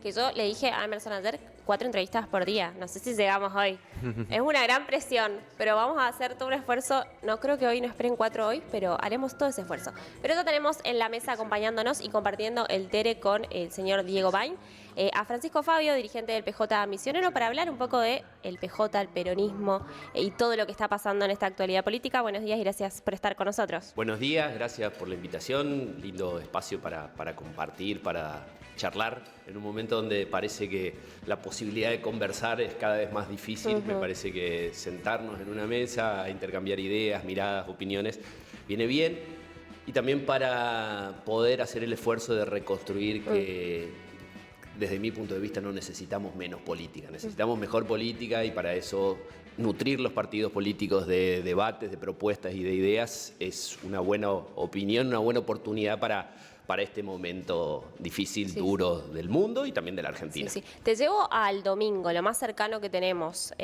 que yo le dije a Emerson ayer 4 entrevistas por día. No sé si llegamos hoy. Es una gran presión, pero vamos a hacer todo un esfuerzo. No creo que hoy no esperen 4 hoy, pero haremos todo ese esfuerzo. Pero ya tenemos en la mesa acompañándonos y compartiendo el Tere con el señor Diego Bain, a Francisco Fabio, dirigente del PJ Misionero, para hablar un poco de el PJ, el peronismo y todo lo que está pasando en esta actualidad política. Buenos días y gracias por estar con nosotros. Buenos días, gracias por la invitación. Lindo espacio para compartir, para charlar en un momento donde parece que la posibilidad de conversar es cada vez más difícil. Me parece que sentarnos en una mesa, intercambiar ideas, miradas, opiniones, viene bien. Y también para poder hacer el esfuerzo de reconstruir que, desde mi punto de vista, no necesitamos menos política, necesitamos mejor política, y para eso nutrir los partidos políticos de debates, de propuestas y de ideas es una buena opinión, una buena oportunidad para este momento difícil, duro del mundo y también de la Argentina. Sí. Te llevo al domingo, lo más cercano que tenemos.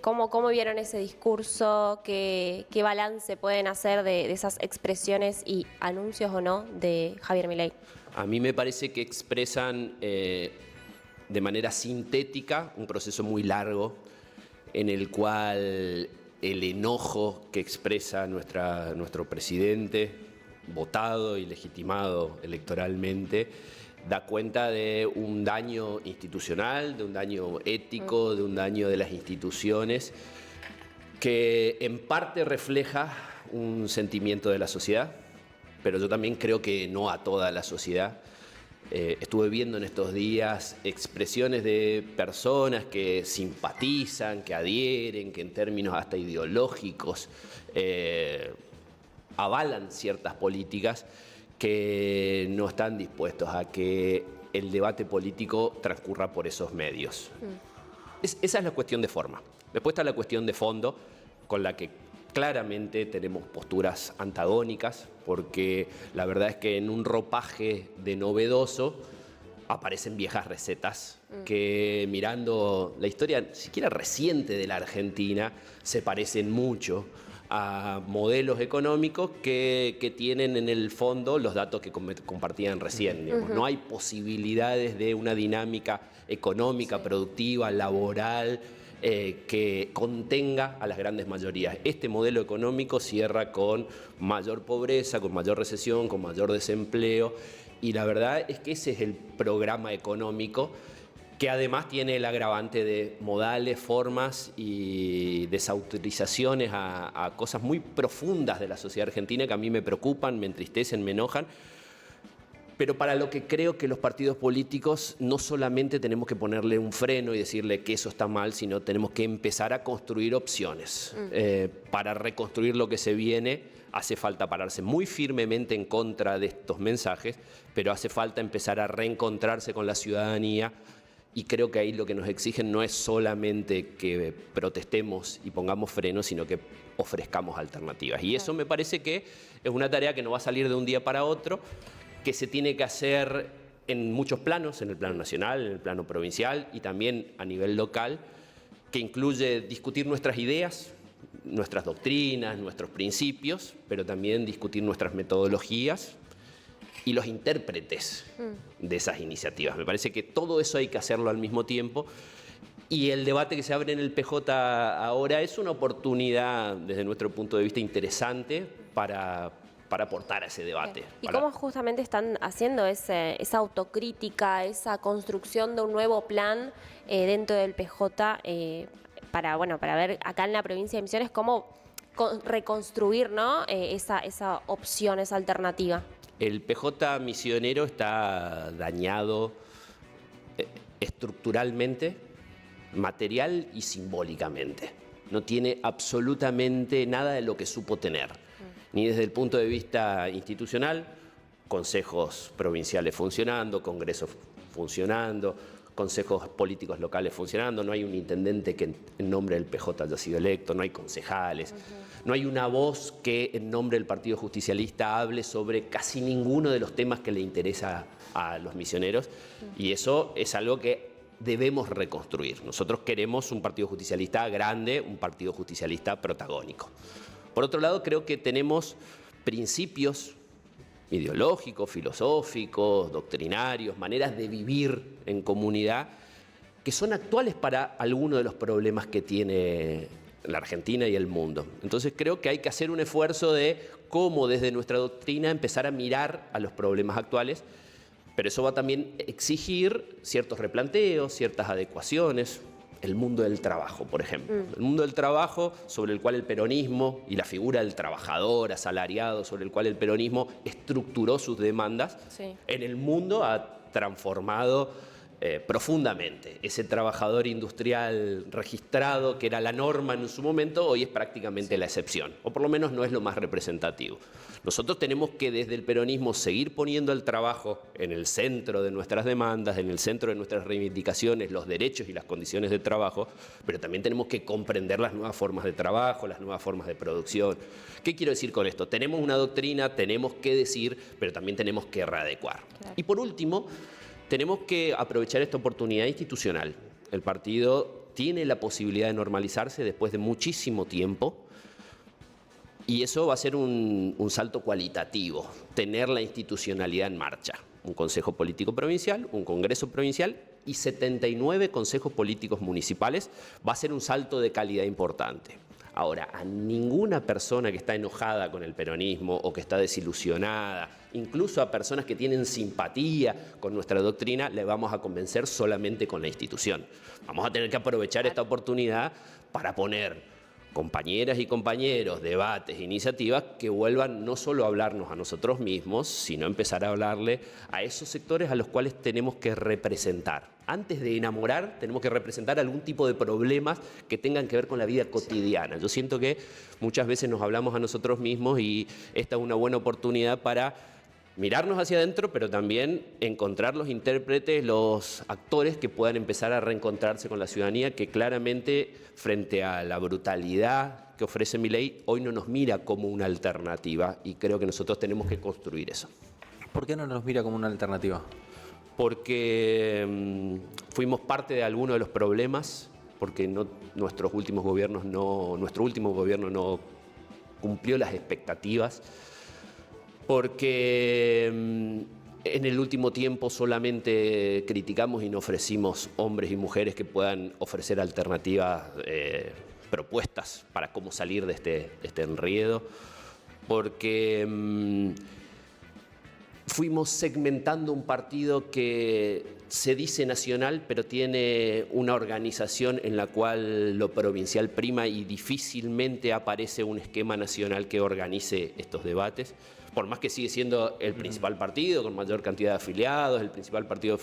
¿Cómo vieron ese discurso? ¿Qué balance pueden hacer de esas expresiones y anuncios o no de Javier Milei? A mí me parece que expresan de manera sintética un proceso muy largo en el cual el enojo que expresa nuestro presidente, votado y legitimado electoralmente, da cuenta de un daño institucional, de un daño ético, de un daño de las instituciones, que en parte refleja un sentimiento de la sociedad, pero yo también creo que no a toda la sociedad. Estuve viendo en estos días expresiones de personas que simpatizan, que adhieren, que en términos hasta ideológicos avalan ciertas políticas, que no están dispuestos a que el debate político transcurra por esos medios. Esa es la cuestión de forma. Después está la cuestión de fondo, con la que claramente tenemos posturas antagónicas, porque la verdad es que en un ropaje de novedoso aparecen viejas recetas que, mirando la historia siquiera reciente de la Argentina, se parecen mucho a modelos económicos que tienen en el fondo los datos que compartían recién. No hay posibilidades de una dinámica económica, productiva, laboral, que contenga a las grandes mayorías. Este modelo económico cierra con mayor pobreza, con mayor recesión, con mayor desempleo, y la verdad es que ese es el programa económico, que además tiene el agravante de modales, formas y desautorizaciones a cosas muy profundas de la sociedad argentina que a mí me preocupan, me entristecen, me enojan. Pero para lo que creo que los partidos políticos no solamente tenemos que ponerle un freno y decirle que eso está mal, sino tenemos que empezar a construir opciones. Para reconstruir lo que se viene hace falta pararse muy firmemente en contra de estos mensajes, pero hace falta empezar a reencontrarse con la ciudadanía. Y creo que ahí lo que nos exigen no es solamente que protestemos y pongamos frenos, sino que ofrezcamos alternativas. Y eso me parece que es una tarea que no va a salir de un día para otro, que se tiene que hacer en muchos planos, en el plano nacional, en el plano provincial y también a nivel local, que incluye discutir nuestras ideas, nuestras doctrinas, nuestros principios, pero también discutir nuestras metodologías y los intérpretes de esas iniciativas. Me parece que todo eso hay que hacerlo al mismo tiempo, y el debate que se abre en el PJ ahora es una oportunidad, desde nuestro punto de vista, interesante para aportar a ese debate. ¿Y cómo justamente están haciendo esa autocrítica, esa construcción de un nuevo plan dentro del PJ para ver acá en la provincia de Misiones cómo reconstruir, ¿no? esa opción, esa alternativa? El PJ misionero está dañado estructuralmente, material y simbólicamente. No tiene absolutamente nada de lo que supo tener, ni desde el punto de vista institucional, consejos provinciales funcionando, congresos funcionando, consejos políticos locales funcionando, no hay un intendente que en nombre del PJ haya sido electo, no hay concejales, no hay una voz que en nombre del Partido Justicialista hable sobre casi ninguno de los temas que le interesa a los misioneros, y eso es algo que debemos reconstruir. Nosotros queremos un Partido Justicialista grande, un Partido Justicialista protagónico. Por otro lado, creo que tenemos principios ideológicos, filosóficos, doctrinarios, maneras de vivir en comunidad que son actuales para algunos de los problemas que tiene la Argentina y el mundo. Entonces creo que hay que hacer un esfuerzo de cómo desde nuestra doctrina empezar a mirar a los problemas actuales, pero eso va también a exigir ciertos replanteos, ciertas adecuaciones. El mundo del trabajo, por ejemplo. El mundo del trabajo sobre el cual el peronismo y la figura del trabajador asalariado sobre el cual el peronismo estructuró sus demandas, sí, en el mundo ha transformado profundamente. Ese trabajador industrial registrado, que era la norma en su momento, hoy es prácticamente la excepción, o por lo menos no es lo más representativo. Nosotros tenemos que desde el peronismo seguir poniendo el trabajo en el centro de nuestras demandas, en el centro de nuestras reivindicaciones, los derechos y las condiciones de trabajo, pero también tenemos que comprender las nuevas formas de trabajo, las nuevas formas de producción. ¿Qué quiero decir con esto? Tenemos una doctrina, tenemos que decir, pero también tenemos que readecuar. Claro. Y por último, tenemos que aprovechar esta oportunidad institucional. El partido tiene la posibilidad de normalizarse después de muchísimo tiempo y eso va a ser un salto cualitativo, tener la institucionalidad en marcha. Un Consejo Político Provincial, un Congreso Provincial y 79 consejos políticos municipales va a ser un salto de calidad importante. Ahora, a ninguna persona que está enojada con el peronismo o que está desilusionada, incluso a personas que tienen simpatía con nuestra doctrina, le vamos a convencer solamente con la institución. Vamos a tener que aprovechar esta oportunidad para poner compañeras y compañeros, debates, iniciativas que vuelvan no solo a hablarnos a nosotros mismos, sino empezar a hablarle a esos sectores a los cuales tenemos que representar. Antes de enamorar, tenemos que representar algún tipo de problemas que tengan que ver con la vida cotidiana. Yo siento que muchas veces nos hablamos a nosotros mismos y esta es una buena oportunidad para mirarnos hacia adentro, pero también encontrar los intérpretes, los actores que puedan empezar a reencontrarse con la ciudadanía, que claramente frente a la brutalidad que ofrece Milei, hoy no nos mira como una alternativa y creo que nosotros tenemos que construir eso. ¿Por qué no nos mira como una alternativa? Porque fuimos parte de alguno de los problemas, porque nuestro último gobierno no cumplió las expectativas, porque en el último tiempo solamente criticamos y no ofrecimos hombres y mujeres que puedan ofrecer alternativas, propuestas para cómo salir de este enredo, porque fuimos segmentando un partido que se dice nacional, pero tiene una organización en la cual lo provincial prima y difícilmente aparece un esquema nacional que organice estos debates. Por más que sigue siendo el principal partido, con mayor cantidad de afiliados, el principal partido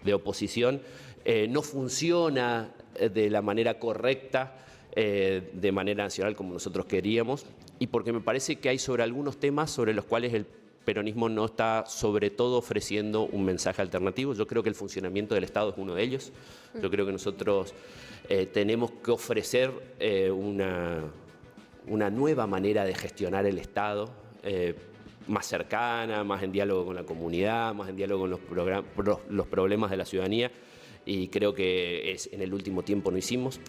de oposición, no funciona de la manera correcta, de manera nacional como nosotros queríamos, y porque me parece que hay sobre algunos temas sobre los cuales el peronismo no está sobre todo ofreciendo un mensaje alternativo. Yo creo que el funcionamiento del Estado es uno de ellos. Yo creo que nosotros tenemos que ofrecer una nueva manera de gestionar el Estado, más cercana, más en diálogo con la comunidad, más en diálogo con los problemas de la ciudadanía, y creo que en el último tiempo no hicimos.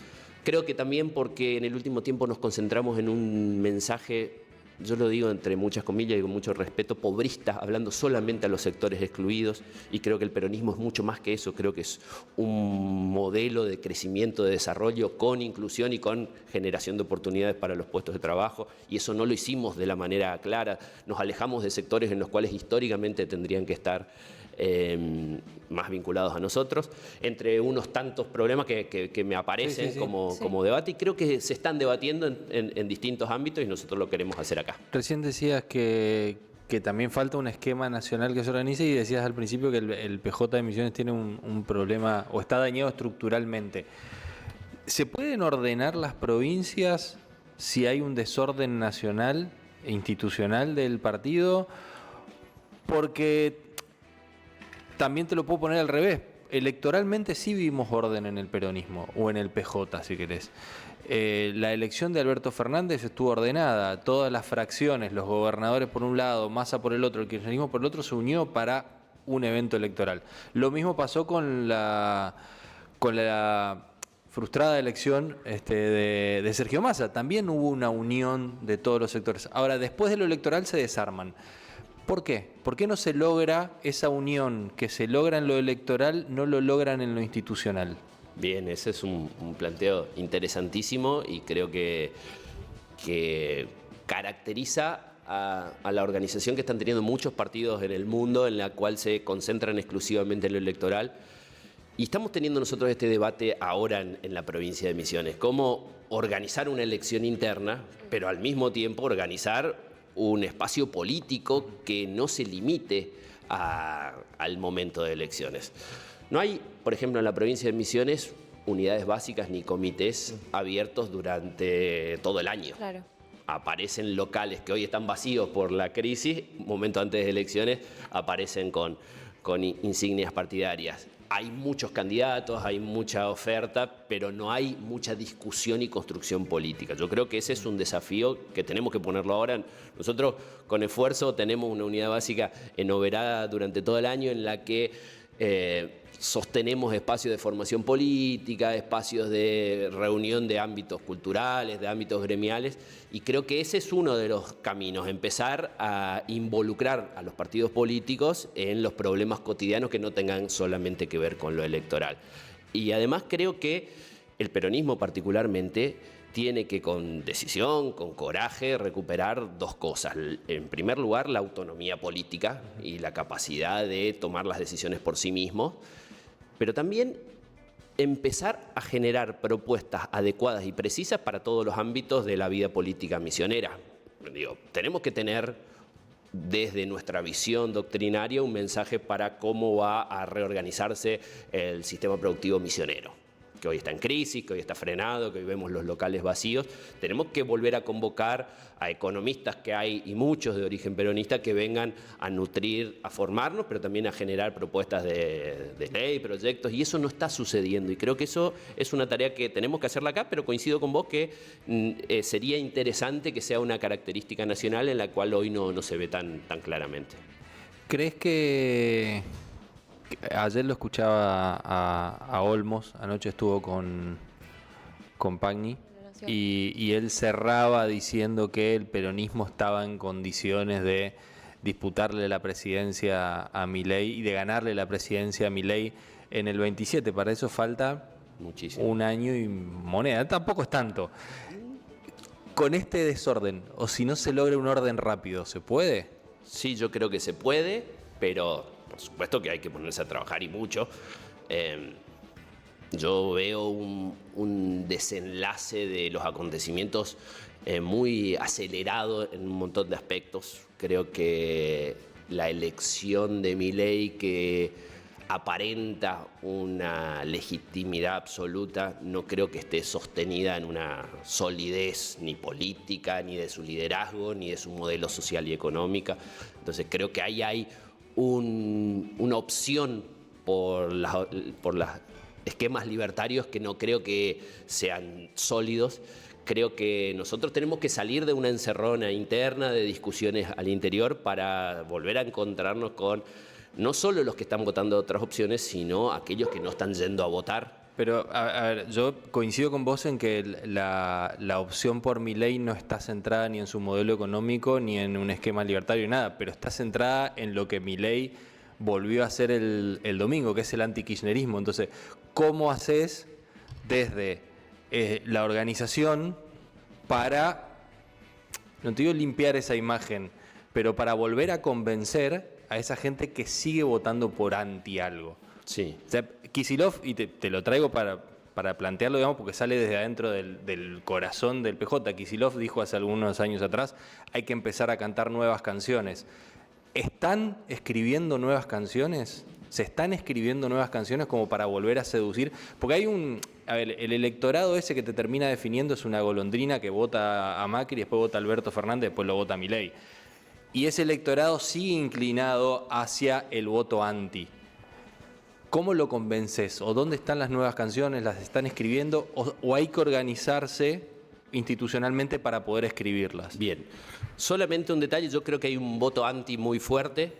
Creo que también porque en el último tiempo nos concentramos en un mensaje, yo lo digo entre muchas comillas y con mucho respeto, pobrista, hablando solamente a los sectores excluidos, y creo que el peronismo es mucho más que eso. Creo que es un modelo de crecimiento, de desarrollo con inclusión y con generación de oportunidades para los puestos de trabajo, y eso no lo hicimos de la manera clara. Nos alejamos de sectores en los cuales históricamente tendrían que estar más vinculados a nosotros, entre unos tantos problemas que me aparecen como debate, y creo que se están debatiendo en distintos ámbitos y nosotros lo queremos hacer acá. Recién decías que también falta un esquema nacional que se organice, y decías al principio que el PJ de Misiones tiene un problema o está dañado estructuralmente. ¿Se pueden ordenar las provincias si hay un desorden nacional e institucional del partido? Porque también te lo puedo poner al revés. Electoralmente sí vimos orden en el peronismo, o en el PJ, si querés. La elección de Alberto Fernández estuvo ordenada. Todas las fracciones, los gobernadores por un lado, Massa por el otro, el kirchnerismo por el otro, se unió para un evento electoral. Lo mismo pasó con la frustrada elección de Sergio Massa. También hubo una unión de todos los sectores. Ahora, después de lo electoral se desarman. ¿Por qué? ¿Por qué no se logra esa unión que se logra en lo electoral, no lo logran en lo institucional? Bien, ese es un planteo interesantísimo y creo que caracteriza a la organización que están teniendo muchos partidos en el mundo, en la cual se concentran exclusivamente en lo electoral. Y estamos teniendo nosotros este debate ahora en la provincia de Misiones, cómo organizar una elección interna, pero al mismo tiempo organizar un espacio político que no se limite al momento de elecciones. No hay, por ejemplo, en la provincia de Misiones, unidades básicas ni comités abiertos durante todo el año. Claro. Aparecen locales que hoy están vacíos por la crisis, un momento antes de elecciones aparecen con insignias partidarias. Hay muchos candidatos, hay mucha oferta, pero no hay mucha discusión y construcción política. Yo creo que ese es un desafío que tenemos que ponerlo ahora. Nosotros, con esfuerzo, tenemos una unidad básica en Oberá durante todo el año en la que sostenemos espacios de formación política, espacios de reunión de ámbitos culturales, de ámbitos gremiales, y creo que ese es uno de los caminos, empezar a involucrar a los partidos políticos en los problemas cotidianos que no tengan solamente que ver con lo electoral. Y además creo que el peronismo particularmente tiene que, con decisión, con coraje, recuperar dos cosas. En primer lugar, la autonomía política y la capacidad de tomar las decisiones por sí mismo, pero también empezar a generar propuestas adecuadas y precisas para todos los ámbitos de la vida política misionera. Tenemos que tener desde nuestra visión doctrinaria un mensaje para cómo va a reorganizarse el sistema productivo misionero, que hoy está en crisis, que hoy está frenado, que hoy vemos los locales vacíos. Tenemos que volver a convocar a economistas que hay, y muchos de origen peronista, que vengan a nutrir, a formarnos, pero también a generar propuestas de ley, proyectos, y eso no está sucediendo. Y creo que eso es una tarea que tenemos que hacerla acá, pero coincido con vos que sería interesante que sea una característica nacional en la cual hoy no se ve tan claramente. ¿Crees que... Ayer lo escuchaba a Olmos, anoche estuvo con Pagni, y él cerraba diciendo que el peronismo estaba en condiciones de disputarle la presidencia a Milei y de ganarle la presidencia a Milei en el 27. Para eso falta muchísimo, un año y moneda, tampoco es tanto. Con este desorden, o si no se logra un orden rápido, ¿se puede? Sí, yo creo que se puede, pero por supuesto que hay que ponerse a trabajar y mucho. Yo veo un desenlace de los acontecimientos muy acelerado en un montón de aspectos. Creo que la elección de Milei, que aparenta una legitimidad absoluta, no creo que esté sostenida en una solidez ni política, ni de su liderazgo, ni de su modelo social y económica. Entonces creo que ahí hay una opción por los esquemas libertarios que no creo que sean sólidos. Creo que nosotros tenemos que salir de una encerrona interna de discusiones al interior para volver a encontrarnos con no solo los que están votando otras opciones, sino aquellos que no están yendo a votar. Pero, a ver, yo coincido con vos en que la opción por Milei no está centrada ni en su modelo económico ni en un esquema libertario, nada, pero está centrada en lo que Milei volvió a hacer el domingo, que es el antikirchnerismo. Entonces, ¿cómo haces desde la organización para, no te digo limpiar esa imagen, pero para volver a convencer a esa gente que sigue votando por anti algo? Sí. O sea, Kicillof, y te lo traigo para plantearlo, digamos, porque sale desde adentro del corazón del PJ. Kicillof dijo hace algunos años atrás, hay que empezar a cantar nuevas canciones. ¿Están escribiendo nuevas canciones? ¿Se están escribiendo nuevas canciones como para volver a seducir? Porque hay a ver, el electorado ese que te termina definiendo es una golondrina que vota a Macri, después vota a Alberto Fernández, después lo vota a Milei. Y ese electorado sigue inclinado hacia el voto anti. ¿Cómo lo convences? ¿O dónde están las nuevas canciones? ¿Las están escribiendo? ¿O hay que organizarse institucionalmente para poder escribirlas? Bien. Solamente un detalle, yo creo que hay un voto anti muy fuerte,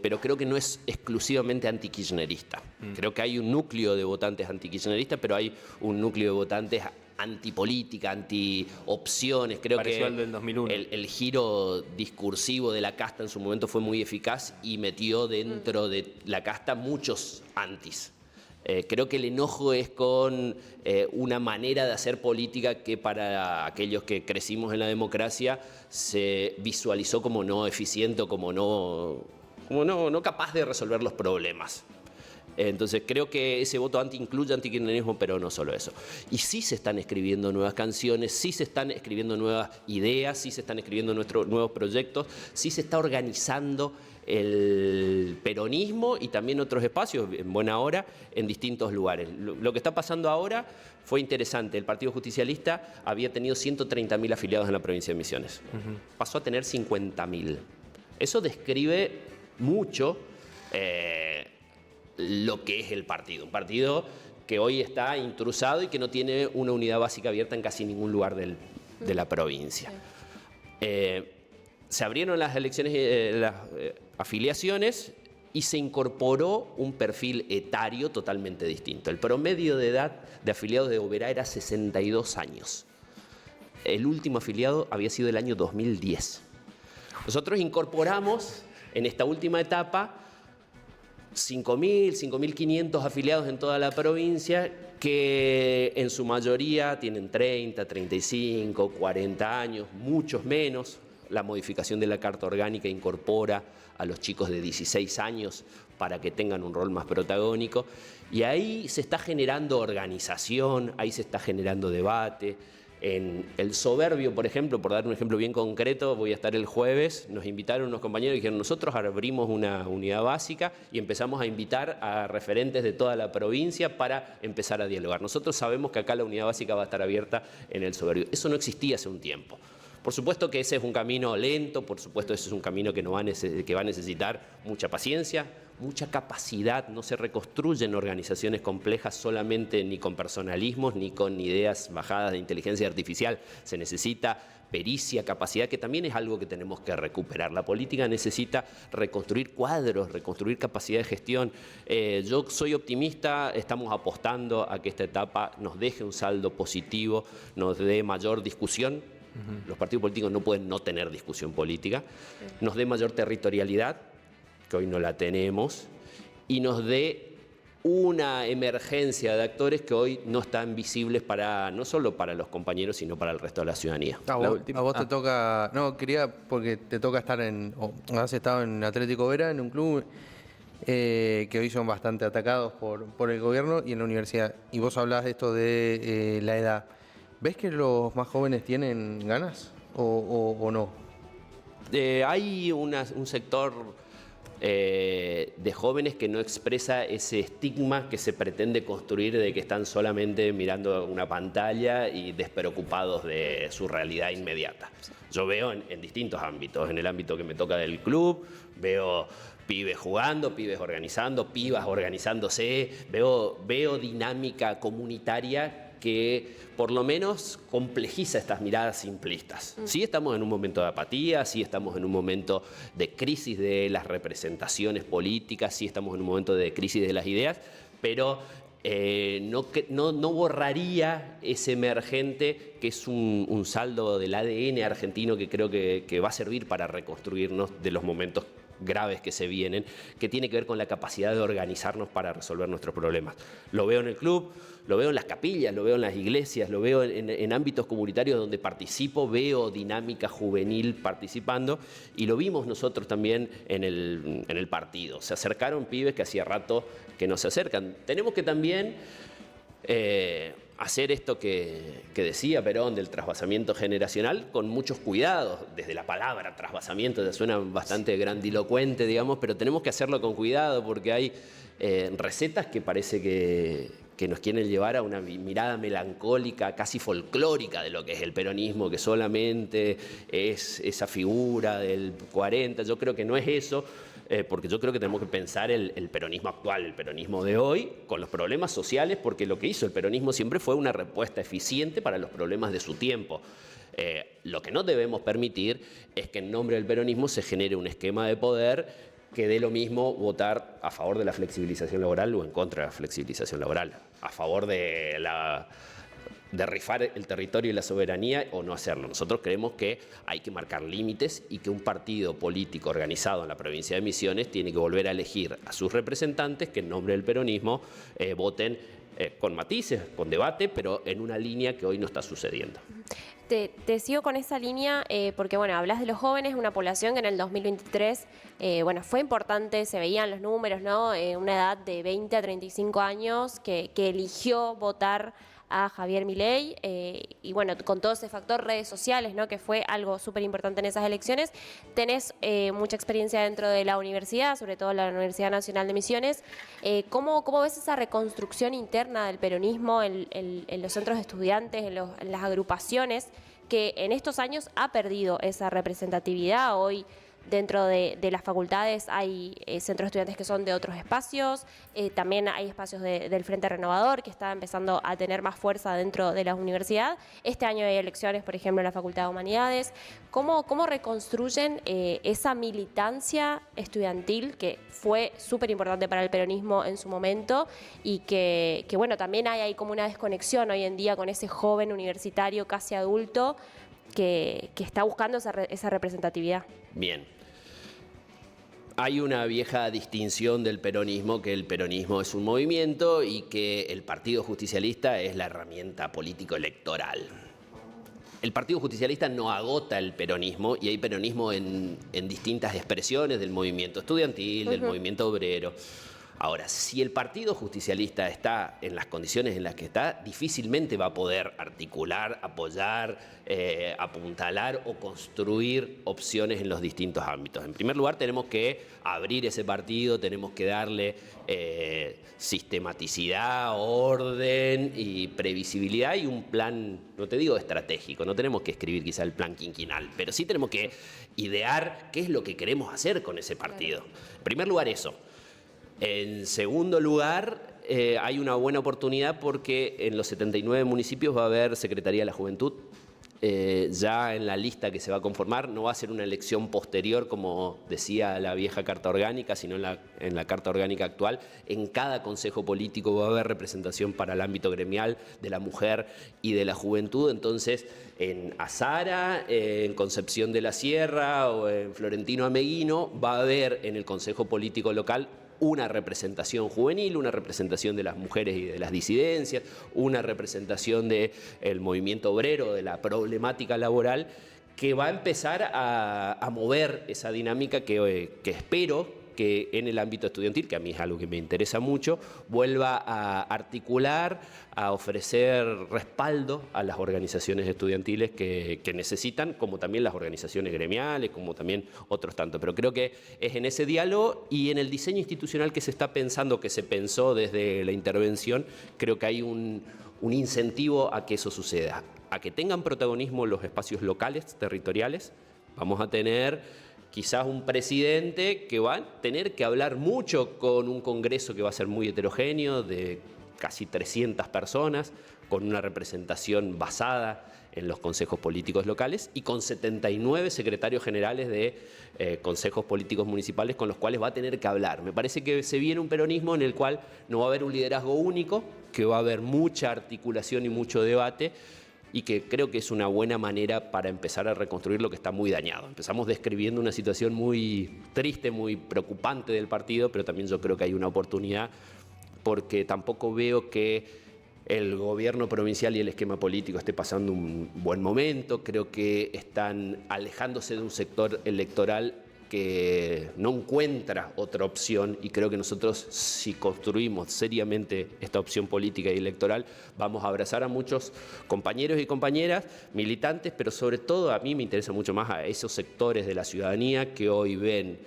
pero creo que no es exclusivamente antikirchnerista. Creo que hay un núcleo de votantes antikirchneristas, pero hay un núcleo de votantes antipolítica, anti-opciones. Creo Pareció que al del 2001. el giro discursivo de la casta en su momento fue muy eficaz y metió dentro de la casta muchos antis. Creo que el enojo es con una manera de hacer política que para aquellos que crecimos en la democracia se visualizó como no eficiente o como no capaz de resolver los problemas. Entonces creo que ese voto anti incluye antikirchnerismo, pero no solo eso. Y sí se están escribiendo nuevas canciones, sí se están escribiendo nuevas ideas, sí se están escribiendo nuevos proyectos, sí se está organizando el peronismo y también otros espacios, en buena hora, en distintos lugares. Lo que está pasando ahora fue interesante. El Partido Justicialista había tenido 130.000 afiliados en la provincia de Misiones. Pasó a tener 50.000. Eso describe mucho lo que es el partido. Un partido que hoy está intrusado y que no tiene una unidad básica abierta en casi ningún lugar de la provincia. Se abrieron las elecciones, las afiliaciones y se incorporó un perfil etario totalmente distinto. El promedio de edad de afiliados de Oberá era 62 años. El último afiliado había sido el año 2010. Nosotros incorporamos en esta última etapa 5.000, 5.500 afiliados en toda la provincia que en su mayoría tienen 30, 35, 40 años, muchos menos. La modificación de la Carta Orgánica incorpora a los chicos de 16 años para que tengan un rol más protagónico. Y ahí se está generando organización, ahí se está generando debate. En El Soberbio, por ejemplo, por dar un ejemplo bien concreto, voy a estar el jueves, nos invitaron unos compañeros y dijeron, nosotros abrimos una unidad básica y empezamos a invitar a referentes de toda la provincia para empezar a dialogar. Nosotros sabemos que acá la unidad básica va a estar abierta en El Soberbio. Eso no existía hace un tiempo. Por supuesto que ese es un camino lento, por supuesto ese es un camino que va a necesitar mucha paciencia, mucha capacidad. No se reconstruyen organizaciones complejas solamente ni con personalismos ni con ideas bajadas de inteligencia artificial. Se necesita pericia, capacidad, que también es algo que tenemos que recuperar. La política necesita reconstruir cuadros, reconstruir capacidad de gestión. Yo soy optimista, estamos apostando a que esta etapa nos deje un saldo positivo, nos dé mayor discusión. Los partidos políticos no pueden no tener discusión política, nos dé mayor territorialidad, que hoy no la tenemos, y nos dé una emergencia de actores que hoy no están visibles no solo para los compañeros, sino para el resto de la ciudadanía. A vos te toca, no, quería, porque te toca estar has estado en Atlético Vera, en un club que hoy son bastante atacados por el gobierno y en la universidad. Y vos hablás de esto de la edad. ¿Ves que los más jóvenes tienen ganas o no? Hay un sector de jóvenes que no expresa ese estigma que se pretende construir de que están solamente mirando una pantalla y despreocupados de su realidad inmediata. Yo veo en distintos ámbitos, en el ámbito que me toca del club, veo pibes jugando, pibes organizando, pibas organizándose, veo dinámica comunitaria que por lo menos complejiza estas miradas simplistas. Sí estamos en un momento de apatía, sí estamos en un momento de crisis de las representaciones políticas, sí estamos en un momento de crisis de las ideas, pero no borraría ese emergente que es un saldo del ADN argentino que creo que va a servir para reconstruirnos de los momentos graves que se vienen, que tiene que ver con la capacidad de organizarnos para resolver nuestros problemas. Lo veo en el club, lo veo en las capillas, lo veo en las iglesias, lo veo en ámbitos comunitarios donde participo, veo dinámica juvenil participando y lo vimos nosotros también en el partido. Se acercaron pibes que hacía rato que no se acercan. Tenemos que también hacer esto que decía Perón del trasvasamiento generacional con muchos cuidados. Desde la palabra trasvasamiento ya suena bastante grandilocuente, digamos, pero tenemos que hacerlo con cuidado porque hay recetas que parece que nos quieren llevar a una mirada melancólica, casi folclórica de lo que es el peronismo, que solamente es esa figura del 40. Yo creo que no es eso. Porque yo creo que tenemos que pensar el peronismo actual, el peronismo de hoy, con los problemas sociales, porque lo que hizo el peronismo siempre fue una respuesta eficiente para los problemas de su tiempo. Lo que no debemos permitir es que en nombre del peronismo se genere un esquema de poder que dé lo mismo votar a favor de la flexibilización laboral o en contra de la flexibilización laboral, a favor de de rifar el territorio y la soberanía o no hacerlo. Nosotros creemos que hay que marcar límites y que un partido político organizado en la provincia de Misiones tiene que volver a elegir a sus representantes que en nombre del peronismo voten con matices, con debate, pero en una línea que hoy no está sucediendo. Te sigo con esa línea porque, bueno, hablas de los jóvenes, una población que en el 2023, bueno, fue importante, se veían los números, ¿no? Una edad de 20 a 35 años que eligió votar a Javier Milei y bueno, con todo ese factor redes sociales, ¿no? Que fue algo súper importante en esas elecciones. Tenés mucha experiencia dentro de la universidad, sobre todo la Universidad Nacional de Misiones. ¿Cómo ves esa reconstrucción interna del peronismo en los centros de estudiantes, en las agrupaciones, que en estos años ha perdido esa representatividad? Hoy dentro de las facultades hay centros de estudiantes que son de otros espacios, también hay espacios del Frente Renovador que está empezando a tener más fuerza dentro de la universidad. Este año hay elecciones, por ejemplo, en la Facultad de Humanidades. ¿Cómo reconstruyen esa militancia estudiantil que fue súper importante para el peronismo en su momento y que bueno, también hay como una desconexión hoy en día con ese joven universitario casi adulto que está buscando esa representatividad? Bien. Hay una vieja distinción del peronismo, que el peronismo es un movimiento y que el Partido Justicialista es la herramienta político-electoral. El Partido Justicialista no agota el peronismo y hay peronismo en distintas expresiones del movimiento estudiantil, del movimiento obrero. Ahora, si el Partido Justicialista está en las condiciones en las que está, difícilmente va a poder articular, apoyar, apuntalar o construir opciones en los distintos ámbitos. En primer lugar, tenemos que abrir ese partido, tenemos que darle sistematicidad, orden y previsibilidad y un plan, no te digo estratégico, no tenemos que escribir quizá el plan quinquenal, pero sí tenemos que idear qué es lo que queremos hacer con ese partido. En primer lugar, eso. En segundo lugar, hay una buena oportunidad porque en los 79 municipios va a haber Secretaría de la Juventud. Ya en la lista que se va a conformar no va a ser una elección posterior, como decía la vieja Carta Orgánica, sino en la Carta Orgánica actual. En cada consejo político va a haber representación para el ámbito gremial de la mujer y de la juventud. Entonces, en Azara, en Concepción de la Sierra o en Florentino Ameguino va a haber en el consejo político local una representación juvenil, una representación de las mujeres y de las disidencias, una representación del movimiento obrero, de la problemática laboral, que va a empezar a mover esa dinámica que espero que en el ámbito estudiantil, que a mí es algo que me interesa mucho, vuelva a articular, a ofrecer respaldo a las organizaciones estudiantiles que necesitan, como también las organizaciones gremiales, como también otros tantos. Pero creo que es en ese diálogo y en el diseño institucional que se está pensando, que se pensó desde la intervención, creo que hay un incentivo a que eso suceda, a que tengan protagonismo los espacios locales, territoriales. Vamos a tener quizás un presidente que va a tener que hablar mucho con un Congreso que va a ser muy heterogéneo, de casi 300 personas, con una representación basada en los consejos políticos locales y con 79 secretarios generales de consejos políticos municipales con los cuales va a tener que hablar. Me parece que se viene un peronismo en el cual no va a haber un liderazgo único, que va a haber mucha articulación y mucho debate, y que creo que es una buena manera para empezar a reconstruir lo que está muy dañado. Empezamos describiendo una situación muy triste, muy preocupante del partido, pero también yo creo que hay una oportunidad porque tampoco veo que el gobierno provincial y el esquema político esté pasando un buen momento. Creo que están alejándose de un sector electoral que no encuentra otra opción y creo que nosotros, si construimos seriamente esta opción política y electoral, vamos a abrazar a muchos compañeros y compañeras, militantes, pero sobre todo a mí me interesa mucho más a esos sectores de la ciudadanía que hoy ven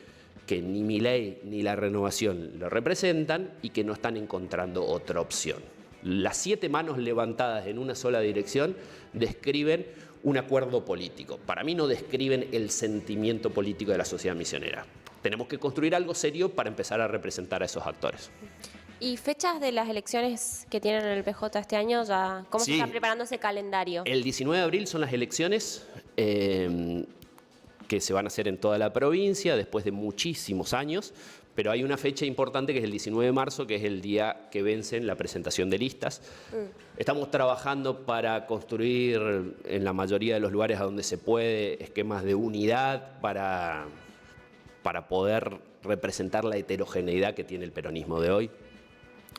que ni Milei ni la Renovación lo representan y que no están encontrando otra opción. Las 7 manos levantadas en una sola dirección describen un acuerdo político. Para mí no describen el sentimiento político de la sociedad misionera. Tenemos que construir algo serio para empezar a representar a esos actores. ¿Y fechas de las elecciones que tienen en el PJ este año? Ya, ¿cómo se está preparando ese calendario? El 19 de abril son las elecciones que se van a hacer en toda la provincia después de muchísimos años. Pero hay una fecha importante que es el 19 de marzo, que es el día que vencen la presentación de listas. Estamos trabajando para construir en la mayoría de los lugares a donde se puede esquemas de unidad para poder representar la heterogeneidad que tiene el peronismo de hoy.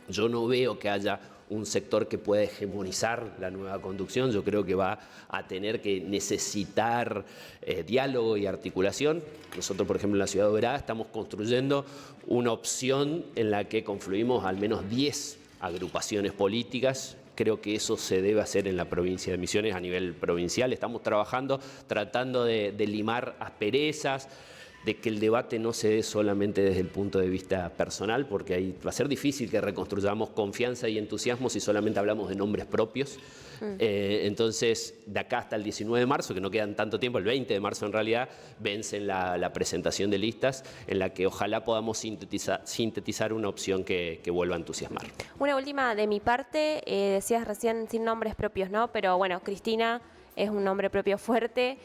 Yo no veo que haya un sector que pueda hegemonizar la nueva conducción. Yo creo que va a tener que necesitar diálogo y articulación. Nosotros, por ejemplo, en la ciudad de Oberá estamos construyendo una opción en la que confluimos al menos 10 agrupaciones políticas. Creo que eso se debe hacer en la provincia de Misiones a nivel provincial. Estamos trabajando, tratando de limar asperezas, de que el debate no se dé solamente desde el punto de vista personal, porque ahí va a ser difícil que reconstruyamos confianza y entusiasmo si solamente hablamos de nombres propios. Entonces, de acá hasta el 19 de marzo, que no quedan tanto tiempo, el 20 de marzo en realidad, vencen la presentación de listas en la que ojalá podamos sintetizar una opción que vuelva a entusiasmar. Una última de mi parte, decías recién sin nombres propios, ¿no? Pero bueno, Cristina es un nombre propio fuerte.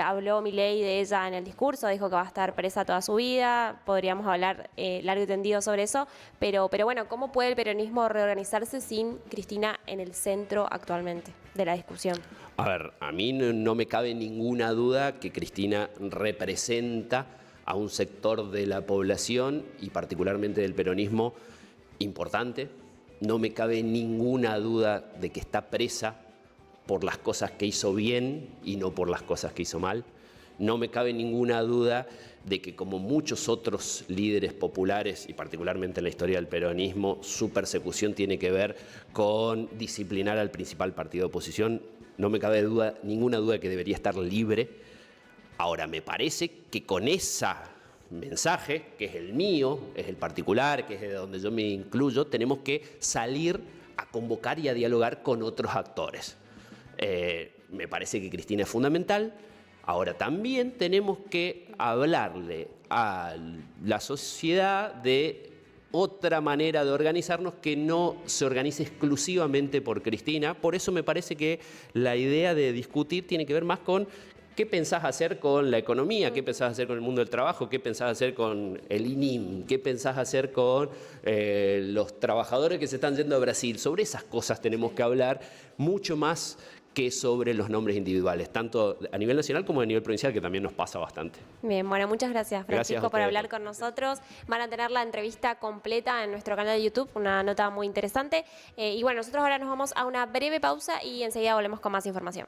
Habló Milei de ella en el discurso, dijo que va a estar presa toda su vida. Podríamos hablar largo y tendido sobre eso. Pero bueno, ¿cómo puede el peronismo reorganizarse sin Cristina en el centro actualmente de la discusión? A ver, a mí no me cabe ninguna duda que Cristina representa a un sector de la población y particularmente del peronismo importante. No me cabe ninguna duda de que está presa por las cosas que hizo bien y no por las cosas que hizo mal. No me cabe ninguna duda de que, como muchos otros líderes populares, y particularmente en la historia del peronismo, su persecución tiene que ver con disciplinar al principal partido de oposición. No me cabe ninguna duda de que debería estar libre. Ahora, me parece que con ese mensaje, que es el mío, es el particular, que es de donde yo me incluyo, tenemos que salir a convocar y a dialogar con otros actores. Me parece que Cristina es fundamental. Ahora también tenemos que hablarle a la sociedad de otra manera de organizarnos que no se organice exclusivamente por Cristina. Por eso me parece que la idea de discutir tiene que ver más con qué pensás hacer con la economía, qué pensás hacer con el mundo del trabajo, qué pensás hacer con el INIM, qué pensás hacer con los trabajadores que se están yendo a Brasil. Sobre esas cosas tenemos que hablar mucho más que sobre los nombres individuales, tanto a nivel nacional como a nivel provincial, que también nos pasa bastante. Bien, bueno, muchas gracias, Francisco, por hablar con ustedes. nosotros. Van a tener la entrevista completa en nuestro canal de YouTube, una nota muy interesante. Y bueno, nosotros ahora nos vamos a una breve pausa y enseguida volvemos con más información.